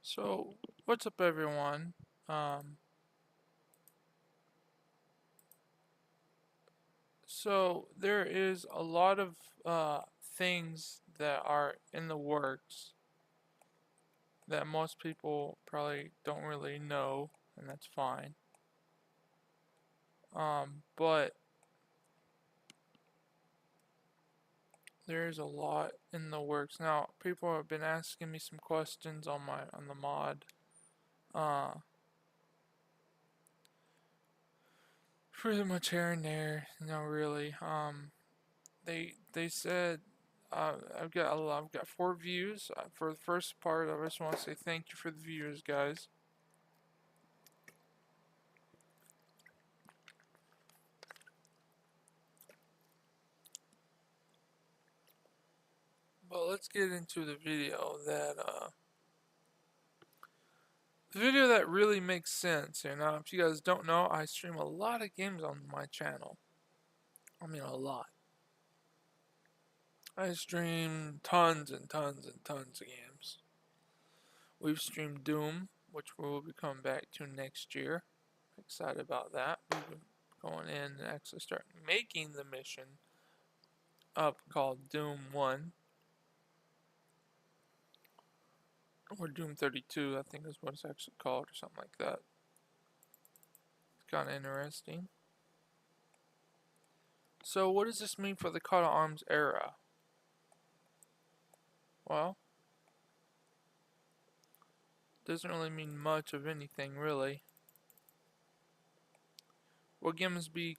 So, what's up, everyone? Um, so there is a lot of things that are in the works that most people probably don't really know, and that's fine. But there's a lot in the works now. People have been asking me some questions on the mod. Uh, Pretty much here and there. No, really. They said I've got 4 views for the first part. I just want to say thank you for the views, guys. But let's get into the video that really makes sense. You know, if you guys don't know, I stream a lot of games on my channel. I mean, a lot. I stream tons and tons and tons of games. We've streamed Doom, which we will be coming back to next year. Excited about that. We've been going in and actually start making the mission up called Doom 1. Or Doom 32, I think is what it's actually called, or something like that. It's kind of interesting. So, what does this mean for the Coat of Arms era? Well, doesn't really mean much of anything, really. Will games be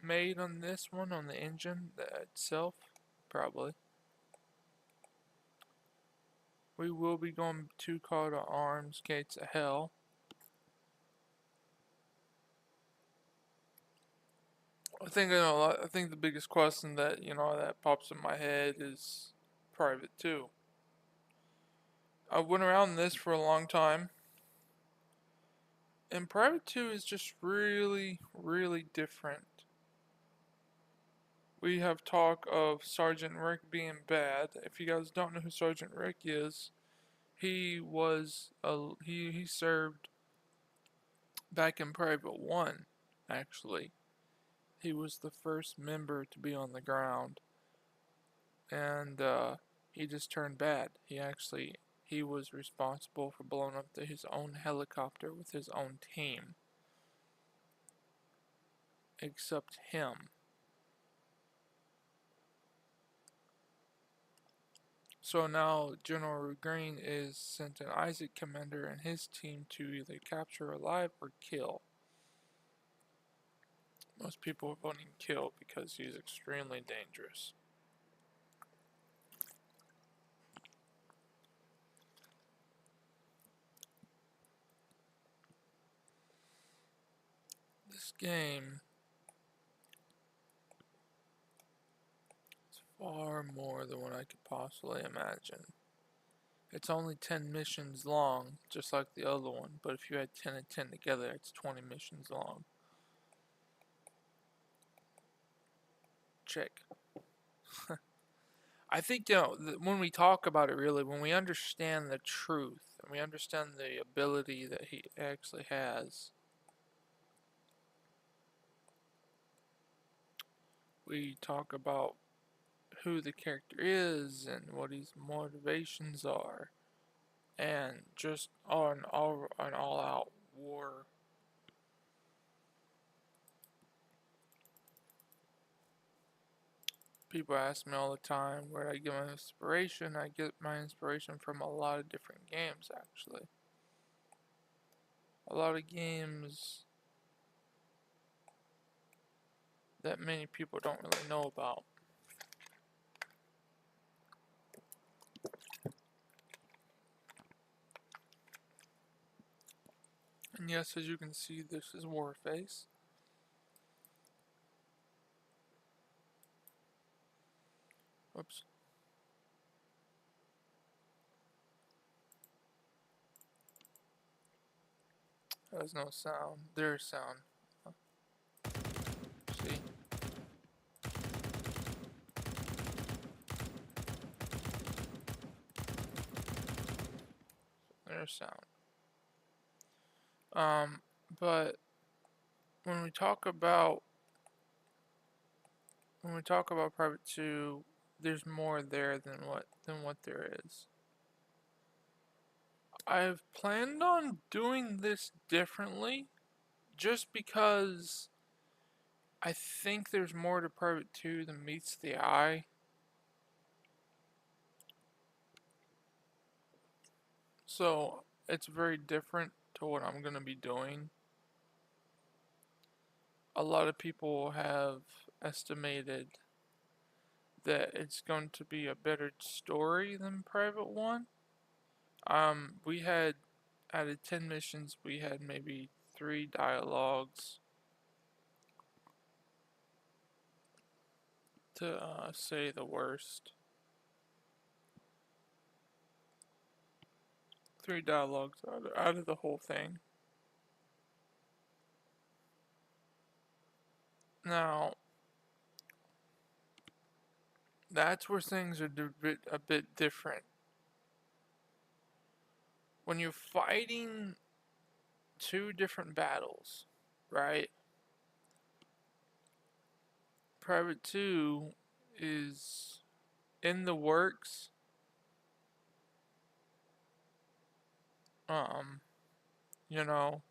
made on this one, on the engine itself? Probably. We will be going to Coat of Arms Gates of Hell. I think the biggest question that that pops in my head is Private 2. I went around this for a long time. And Private 2 is just really, really different. We have talk of Sergeant Rick being bad. If you guys don't know who Sergeant Rick is, he served back in Private 1, actually. He was the first member to be on the ground. And he just turned bad. He was responsible for blowing up his own helicopter with his own team. Except him. So now General Green is sent an Isaac commander and his team to either capture alive or kill. Most people are voting kill because he's extremely dangerous. This game is far more than what I could possibly imagine. It's only 10 missions long, just like the other one, but if you add 10 and 10 together, it's 20 missions long. Check. I think, when we talk about it really, when we understand the truth, and we understand the ability that he actually has, we talk about who the character is and what his motivations are, and just an all-out war. People ask me all the time where I get my inspiration. I get my inspiration from a lot of different games, actually. A lot of games that many people don't really know about. And yes, as you can see, this is Warface. Whoops. There's no sound. There's sound. See? There's sound. But when we talk about Private 2, there's more there than what there is. I've planned on doing this differently just because I think there's more to Private 2 than meets the eye. So it's very different to what I'm going to be doing. A lot of people have estimated that it's going to be a better story than Private 1. We had, out of 10 missions, we had maybe 3 dialogues, to say the worst. 3 dialogues out of the whole thing. Now, that's where things are a bit different. When you're fighting 2 different battles, right? Private 2 is in the works. You know,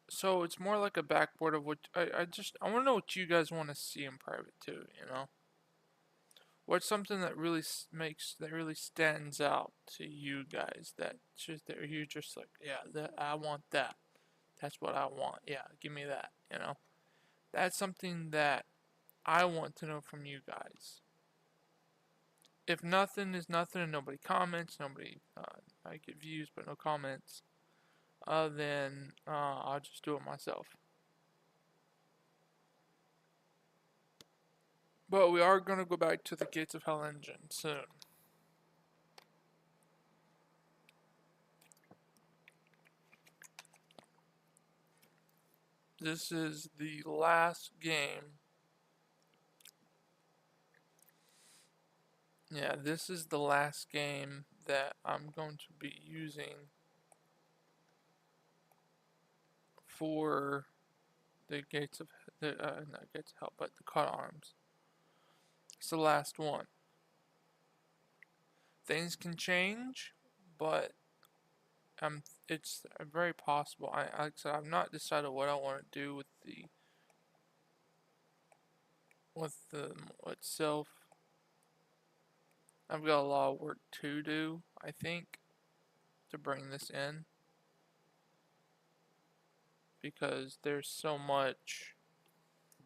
so it's more like a backboard of what I want to know what you guys want to see in Private 2, you know? What's something that really really stands out to you guys that you're just like, yeah, that I want that. That's what I want. Yeah, give me that, you know? That's something that I want to know from you guys. If nothing is nothing and nobody comments, I get views but no comments, then I'll just do it myself. But we are going to go back to the Gates of Hell engine soon. This is the last game. Yeah, this is the last game that I'm going to be using for the Gates of not Gates of Hell, but the Cut Arms. It's the last one. Things can change, but it's very possible. Like I said, I've not decided what I want to do with the itself. I've got a lot of work to do, I think, to bring this in, because there's so much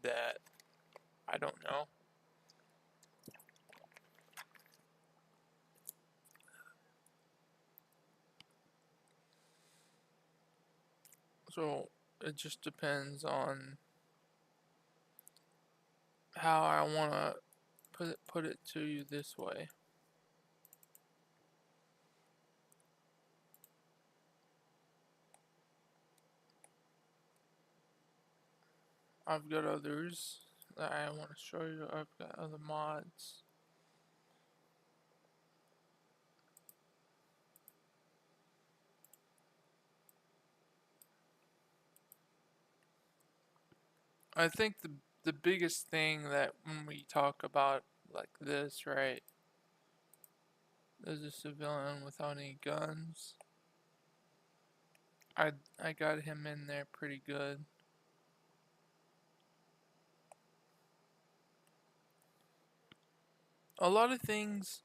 that I don't know. So it just depends on how I want to put it to you this way. I've got others that I want to show you. I've got other mods. I think the biggest thing that when we talk about like this, right? There's a civilian without any guns. I got him in there pretty good. A lot of things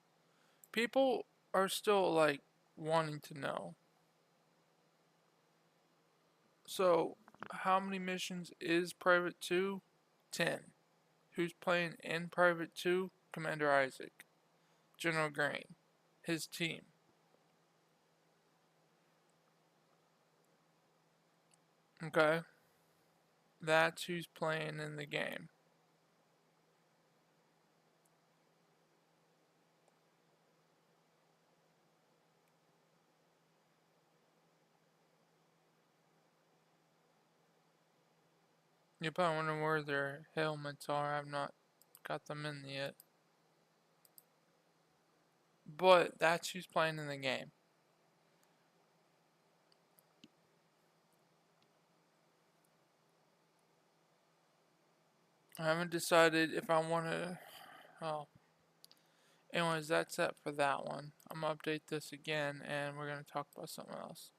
people are still like wanting to know. So, how many missions is Private 2? 10. Who's playing in Private 2? Commander Isaac, General Grain, his team. Okay? That's who's playing in the game. You're probably wondering where their helmets are. I've not got them in yet. But that's who's playing in the game. I haven't decided if I want to. Oh, anyways, that's it for that one. I'm gonna update this again, and we're gonna talk about something else.